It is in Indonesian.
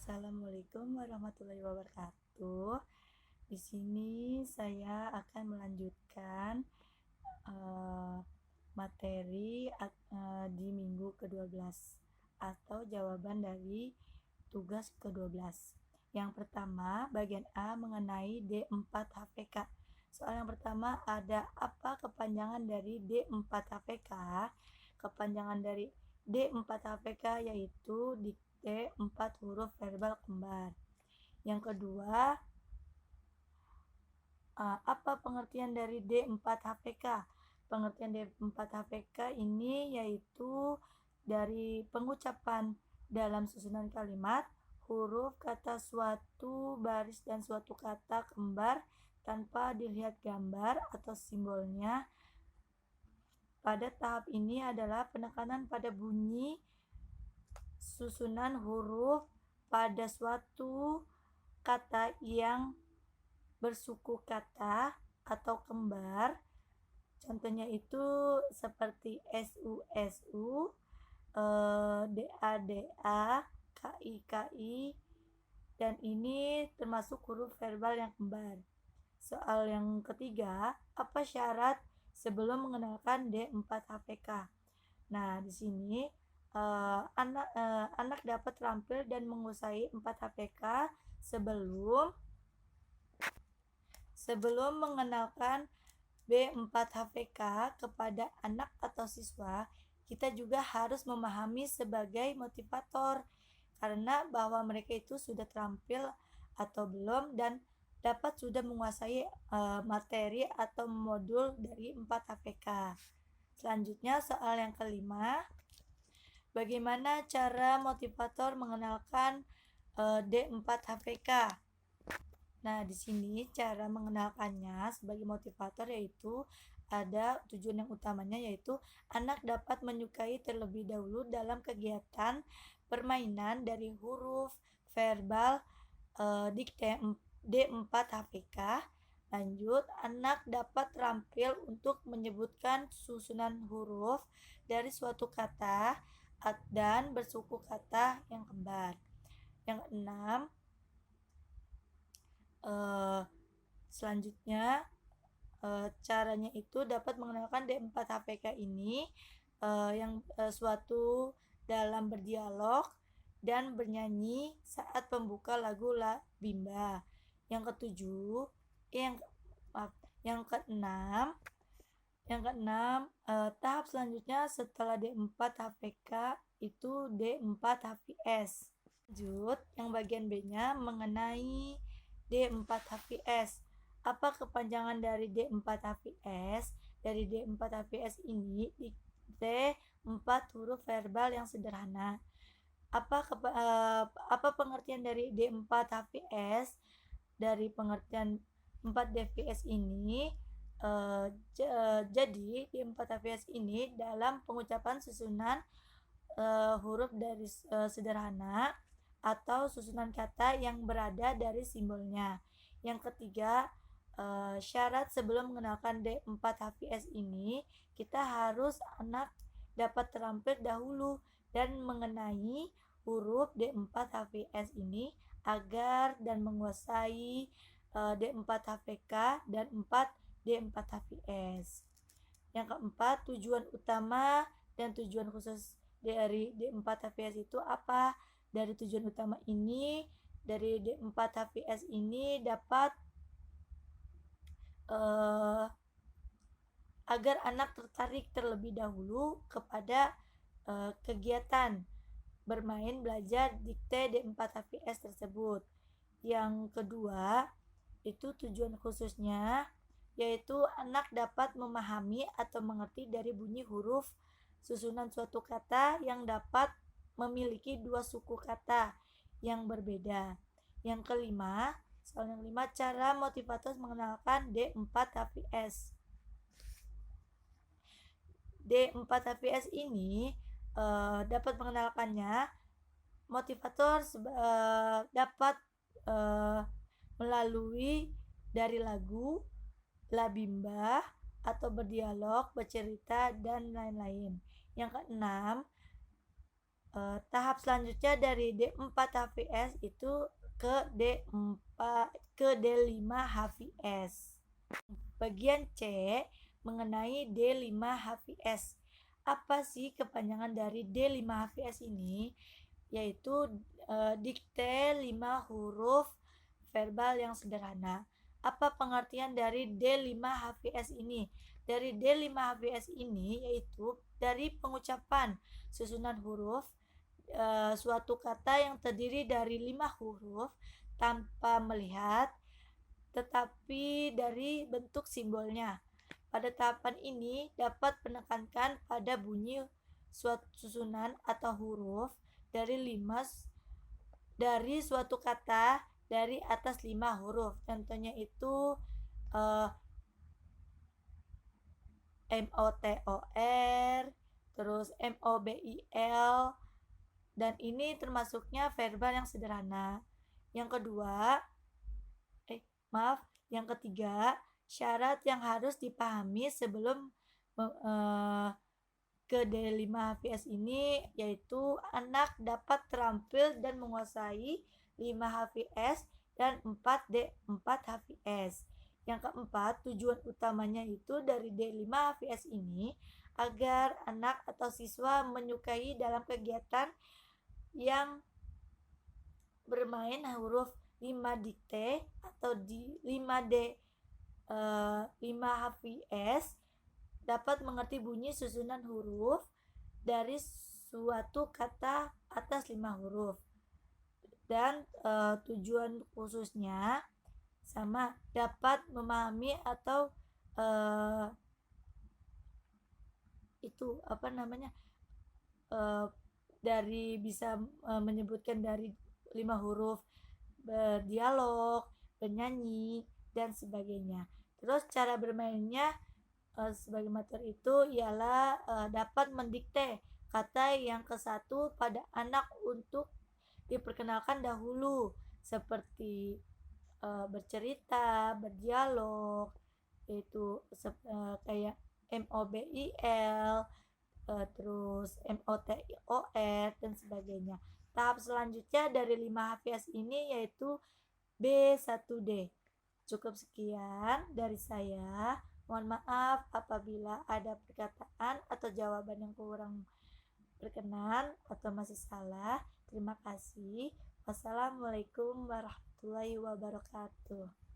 Assalamualaikum warahmatullahi wabarakatuh. Di sini saya akan melanjutkan eh, materi di minggu ke-12 atau jawaban dari tugas ke-12. Yang pertama, bagian A mengenai D4 HPK. Soal yang pertama ada apa kepanjangan dari D4 HPK? Kepanjangan dari D4 HPK yaitu dikte 4 huruf verbal kembar. Yang kedua, apa pengertian dari D4 HPK? Pengertian D4 HPK ini yaitu dari pengucapan dalam susunan kalimat, huruf, kata suatu baris dan suatu kata kembar tanpa dilihat gambar atau simbolnya. Pada tahap ini adalah penekanan pada bunyi susunan huruf pada suatu kata yang bersuku kata atau kembar. Contohnya itu seperti SU, DA, KI, dan ini termasuk huruf verbal yang kembar. Soal yang ketiga, apa syarat sebelum mengenalkan D4 HPK? Nah, di sini anak dapat terampil dan menguasai 4 HPK sebelum mengenalkan B4 HPK kepada anak atau siswa. Kita juga harus memahami sebagai motivator karena bahwa mereka itu sudah terampil atau belum dan dapat sudah menguasai materi atau modul dari 4 HPK. Selanjutnya soal yang kelima, bagaimana cara motivator mengenalkan D4 HPK? Nah, di sini cara mengenalkannya sebagai motivator yaitu ada tujuan yang utamanya yaitu anak dapat menyukai terlebih dahulu dalam kegiatan permainan dari huruf verbal dikte D4 HPK. Lanjut, anak dapat terampil untuk menyebutkan susunan huruf dari suatu kata dan bersuku kata yang kembar. Yang keenam, selanjutnya caranya itu dapat mengenalkan D4 HPK ini yang suatu dalam berdialog dan bernyanyi saat pembuka lagu La Bimba. Yang ketujuh, yang keenam, tahap selanjutnya setelah D4 HPK itu D4 HVS. Lanjut, yang bagian B-nya mengenai D4 HVS. Apa kepanjangan dari D4 HVS? Dari D4 HVS ini dikte 4 huruf verbal yang sederhana. Apa pengertian dari D4 HVS? Dari pengertian 4 DVS ini jadi D4 HVS ini dalam pengucapan susunan huruf dari sederhana atau susunan kata yang berada dari simbolnya. Yang ketiga, syarat sebelum mengenalkan D4 HVS ini, kita harus anak dapat terampil dahulu dan mengenai huruf D4 HVS ini agar dan menguasai D4 HPK dan 4 D4 HVS. Yang keempat, tujuan utama dan tujuan khusus dari D4 HVS itu apa? Dari tujuan utama ini, dari D4 HVS ini dapat agar anak tertarik terlebih dahulu kepada kegiatan bermain belajar dikte D4 HVS tersebut. Yang kedua, itu tujuan khususnya yaitu anak dapat memahami atau mengerti dari bunyi huruf susunan suatu kata yang dapat memiliki dua suku kata yang berbeda. Yang kelima, soal yang kelima, cara motivator mengenalkan D4 HVS. D4 HVS ini dapat mengenalkannya, motivator dapat melalui dari lagu, La Bimba, atau berdialog, bercerita, dan lain-lain. Yang keenam, Tahap selanjutnya dari D4HVS itu ke D5HVS. Bagian C mengenai D5HVS. Apa sih kepanjangan dari D5HVS ini? Yaitu dikte 5 huruf verbal yang sederhana. Apa pengertian dari D5HVS ini? Dari D5HVS ini yaitu dari pengucapan susunan huruf suatu kata yang terdiri dari 5 huruf tanpa melihat tetapi dari bentuk simbolnya. Pada tahapan ini dapat menekankan pada bunyi suatu susunan atau huruf dari suatu kata dari atas 5 huruf. Contohnya itu MOTOR, terus MOBIL, dan ini termasuknya verbal yang sederhana. Yang ketiga, syarat yang harus dipahami sebelum ke D5HVS ini yaitu anak dapat terampil dan menguasai 5HVS dan 4D4HVS. Yang keempat, tujuan utamanya itu dari D5HVS ini agar anak atau siswa menyukai dalam kegiatan yang bermain huruf 5 dikte atau di 5D 5HVS dapat mengerti bunyi susunan huruf dari suatu kata atas 5 huruf. Dan tujuan khususnya sama dapat memahami atau dari bisa menyebutkan dari 5 huruf, berdialog, bernyanyi, dan sebagainya. Terus cara bermainnya sebagai materi itu ialah dapat mendikte kata yang ke-1 pada anak untuk diperkenalkan dahulu seperti bercerita, berdialog, yaitu kayak MOBIL, terus MOTOR dan sebagainya. Tahap selanjutnya dari 5HVS ini yaitu B1D. Cukup sekian dari saya. Mohon maaf apabila ada perkataan atau jawaban yang kurang berkenan atau masih salah. Terima kasih. Wassalamualaikum warahmatullahi wabarakatuh.